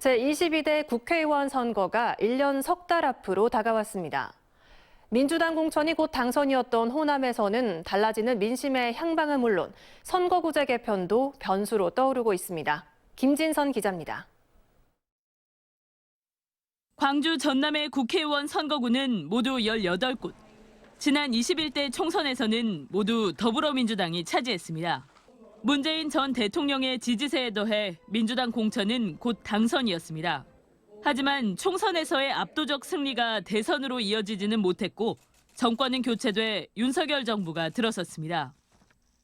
제22대 국회의원 선거가 1년 석 달 앞으로 다가왔습니다. 민주당 공천이 곧 당선이었던 호남에서는 달라지는 민심의 향방은 물론 선거구제 개편도 변수로 떠오르고 있습니다. 김진선 기자입니다. 광주 전남의 국회의원 선거구는 모두 18곳. 지난 21대 총선에서는 모두 더불어민주당이 차지했습니다. 문재인 전 대통령의 지지세에 더해 민주당 공천은 곧 당선이었습니다. 하지만 총선에서의 압도적 승리가 대선으로 이어지지는 못했고 정권은 교체돼 윤석열 정부가 들어섰습니다.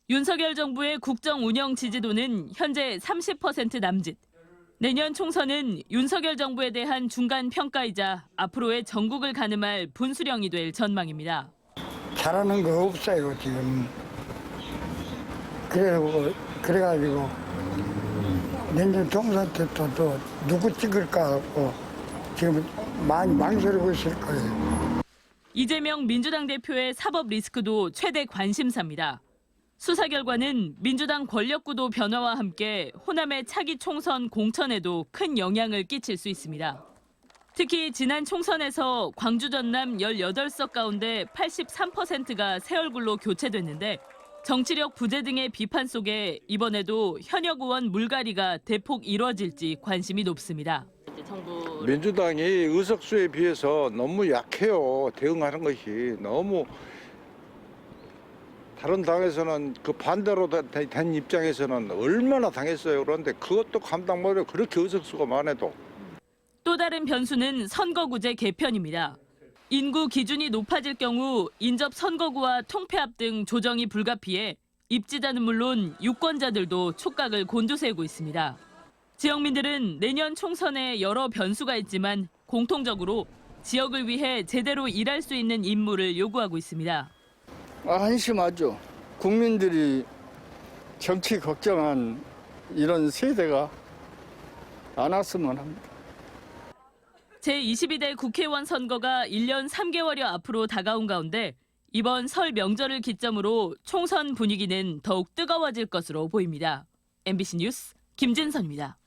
윤석열 정부의 국정 운영 지지도는 현재 30% 남짓. 내년 총선은 윤석열 정부에 대한 중간 평가이자 앞으로의 전국을 가늠할 분수령이 될 전망입니다. 잘하는 거 없어요, 지금. 그래가지고 내년 총선 때도 누구 찍을까 하고 지금 많이 망설이고 있을 거예요. 이재명 민주당 대표의 사법 리스크도 최대 관심사입니다. 수사 결과는 민주당 권력구도 변화와 함께 호남의 차기 총선 공천에도 큰 영향을 끼칠 수 있습니다. 특히 지난 총선에서 광주 전남 18석 가운데 83%가 새 얼굴로 교체됐는데 정치력 부재 등의 비판 속에 이번에도 현역 의원 물갈이가 대폭 이뤄질지 관심이 높습니다. 민주당이 의석수에 비해서 너무 약해요. 대응하는 것이 너무 다른 당에서는 그 반대로 된 입장에서는 얼마나 당했어요. 그런데 그것도 감당 못해요. 그렇게 의석수가 많아도. 또 다른 변수는 선거구제 개편입니다. 인구 기준이 높아질 경우 인접 선거구와 통폐합 등 조정이 불가피해 입지자는 물론 유권자들도 촉각을 곤두세우고 있습니다. 지역민들은 내년 총선에 여러 변수가 있지만 공통적으로 지역을 위해 제대로 일할 수 있는 인물을 요구하고 있습니다. 한심하죠. 국민들이 정치 걱정한 이런 세대가 안 왔으면 합니다. 제22대 국회의원 선거가 1년 3개월여 앞으로 다가온 가운데 이번 설 명절을 기점으로 총선 분위기는 더욱 뜨거워질 것으로 보입니다. MBC 뉴스 김진선입니다.